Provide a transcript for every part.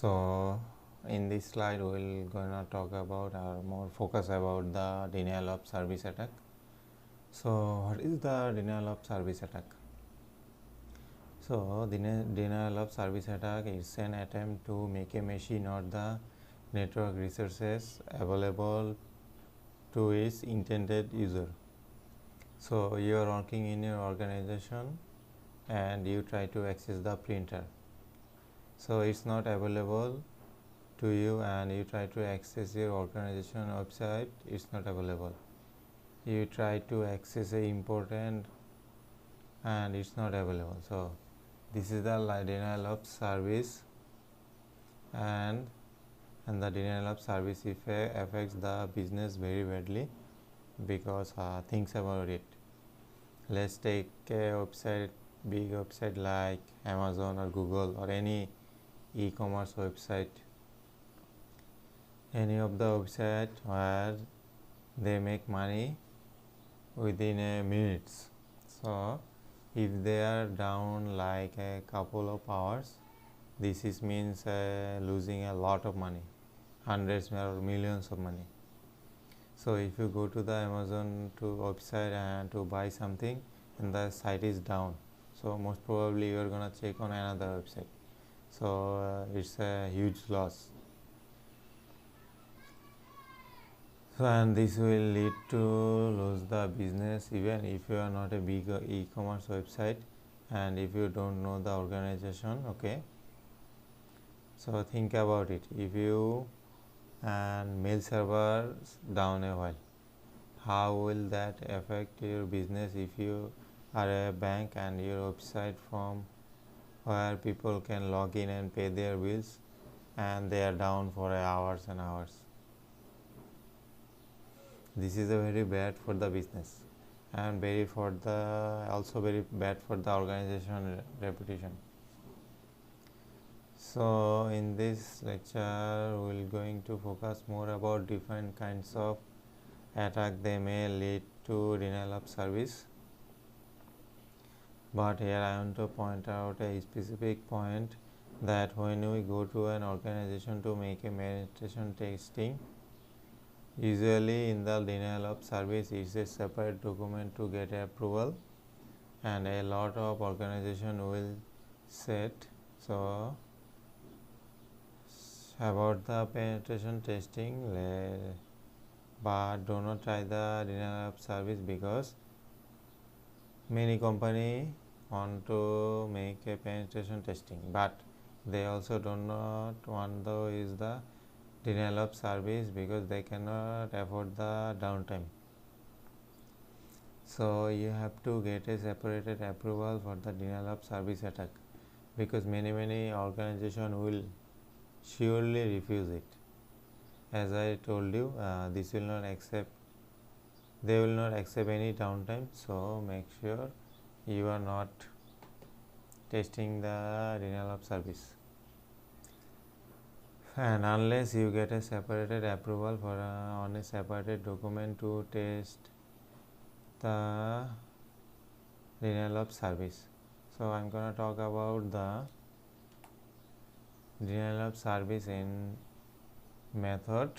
So in this slide we'll gonna talk about or more focus about the denial of service attack. So what is the denial of service attack? So the denial of service attack is an attempt to make a machine or the network resources available to its intended user. So you are working in your organization and you try to access the printer. So it's not available to you and you try to access your organization website, it's not available. You try to access a important and it's not available. So this is the denial of service, and the denial of service affects the business very badly because things about it. Let's take a website, big website like Amazon or Google or any e-commerce website, any of the website where they make money within a minutes. So if they are down like a couple of hours, this is means losing a lot of money, hundreds or millions of money. So if you go to the Amazon website and to buy something and the site is down, so most probably you are gonna check on another website. So it's a huge loss. So and this will lead to lose the business even if you are not a big e-commerce website and if you don't know the organization. Okay, so think about it. If you and mail server down a while, how will that affect your business? If you are a bank and your website from where people can log in and pay their bills and they are down for hours and hours, this is a very bad for the business and also very bad for the organization reputation. So in this lecture we will going to focus more about different kinds of attack they may lead to denial of service. But here I want to point out a specific point that when we go to an organization to make a penetration testing, usually in the denial of service is a separate document to get approval, and a lot of organization will set so about the penetration testing, but do not try the denial of service because many company want to make a penetration testing, but they also do not want to use the denial of service because they cannot afford the downtime. So you have to get a separated approval for the denial of service attack because many organizations will surely refuse it. As I told you, this will not accept, they will not accept any downtime. So make sure you are not testing the denial of service, and unless you get a separated approval for on a separated document to test the denial of service. So I'm gonna talk about the denial of service in method.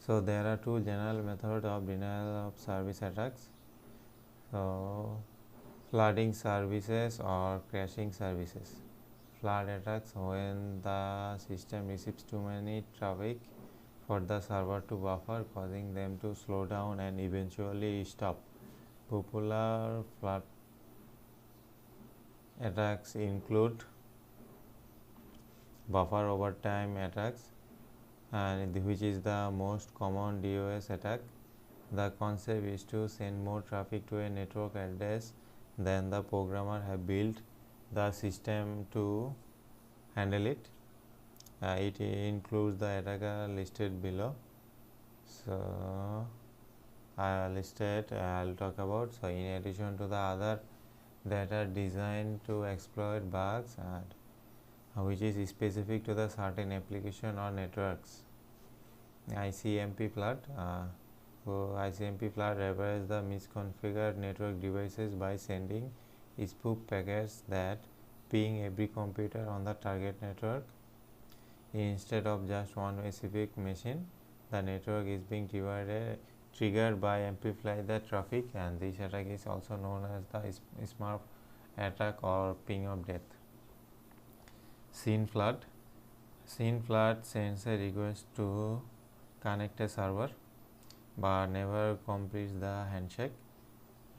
So there are two general methods of denial of service attacks. So flooding services or crashing services. Flood attacks when the system receives too many traffic for the server to buffer, causing them to slow down and eventually stop. Popular flood attacks include buffer overtime attacks, and which is the most common DOS attack. The concept is to send more traffic to a network address than the programmer have built the system to handle it. It includes the attacker listed below. So I'll talk about. So in addition to the other that are designed to exploit bugs and which is specific to the certain application or networks. ICMP flood. ICMP flood repairs the misconfigured network devices by sending spoof packets that ping every computer on the target network. Instead of just one specific machine, the network is being triggered by amplify the traffic, and this attack is also known as the smart attack or ping of death. Scene flood. Scene flood sends a request to connect a server but never completes the handshake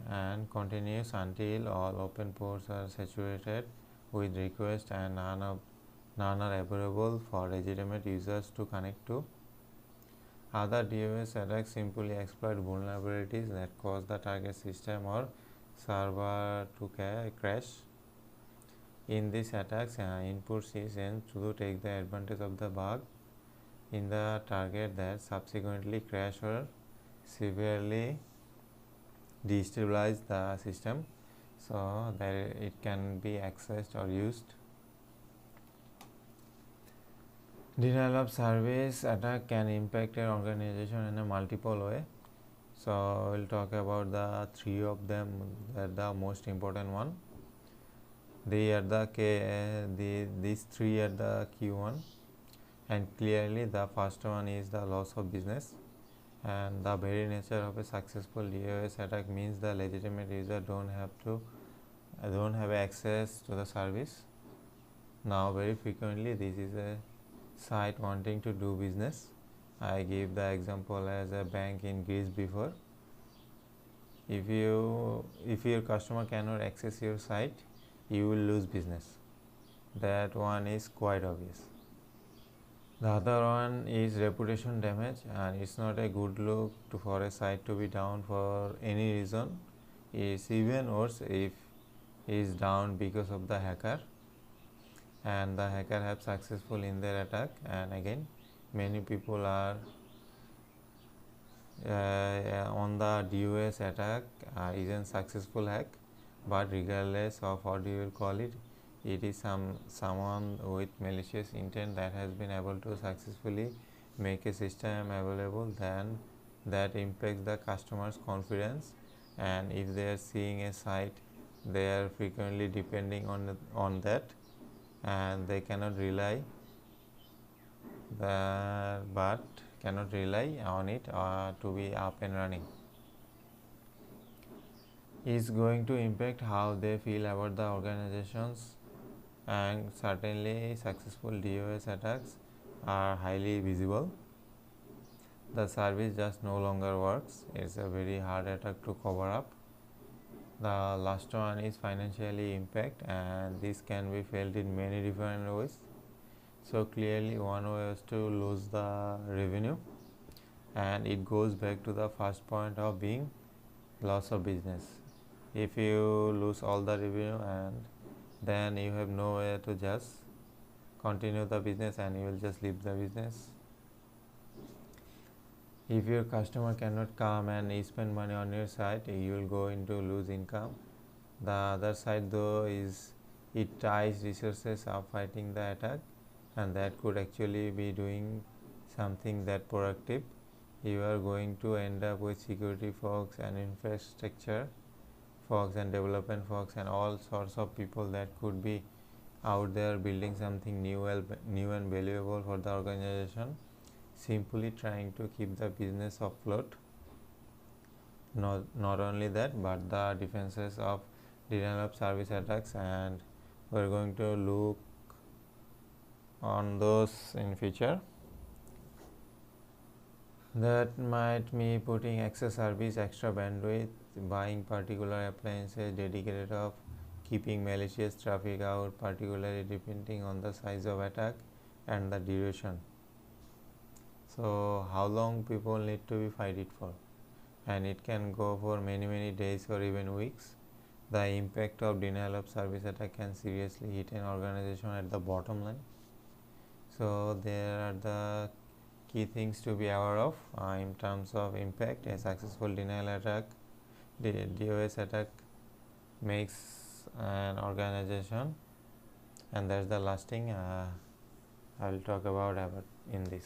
and continues until all open ports are saturated with requests and none are available for legitimate users to connect to. Other DOS attacks simply exploit vulnerabilities that cause the target system or server to crash. In these attacks, input is sent to take the advantage of the bug in the target that subsequently crash or severely destabilize the system so that it can be accessed or used. Denial of service attack can impact an organization in a multiple way. So we'll talk about the three of them, the most important one. These three are the key one, and clearly the first one is the loss of business. And the very nature of a successful DOS attack means the legitimate user don't have access to the service. Now very frequently this is a site wanting to do business. I gave the example as a bank in Greece before. If your customer cannot access your site, you will lose business. That one is quite obvious. The other one is reputation damage, and it's not a good look for a site to be down for any reason. It's even worse if it is down because of the hacker, and the hacker have successful in their attack. And again, many people are on the DOS attack isn't successful hack, but regardless of what you will call it, it is someone with malicious intent that has been able to successfully make a system available then that impacts the customer's confidence. And if they are seeing a site, they are frequently depending on that, and they cannot rely on it to be up and running. Is going to impact how they feel about the organizations, and certainly successful DOS attacks are highly visible. The service just no longer works. It's a very hard attack to cover up. The last one is financially impact, and this can be felt in many different ways. So clearly one way is to lose the revenue, and it goes back to the first point of being loss of business. If you lose all the revenue, and then you have no way to just continue the business, and you will just leave the business. If your customer cannot come and spend money on your site, you will go into lose income. The other side though is it ties resources of fighting the attack, and that could actually be doing something that productive. You are going to end up with security folks and infrastructure folks and development folks and all sorts of people that could be out there building something new and valuable for the organization, simply trying to keep the business afloat. Not only that, but the defenses of denial of service attacks, and we're going to look on those in future. That might be putting extra service, extra bandwidth, buying particular appliances dedicated of keeping malicious traffic out, particularly depending on the size of attack and the duration. So how long people need to be fight it for, and it can go for many days or even weeks. The impact of denial of service attack can seriously hit an organization at the bottom line. So there are the key things to be aware of in terms of impact. A successful denial attack, the DOS attack, makes an organization, and that's the last thing I will talk about in this.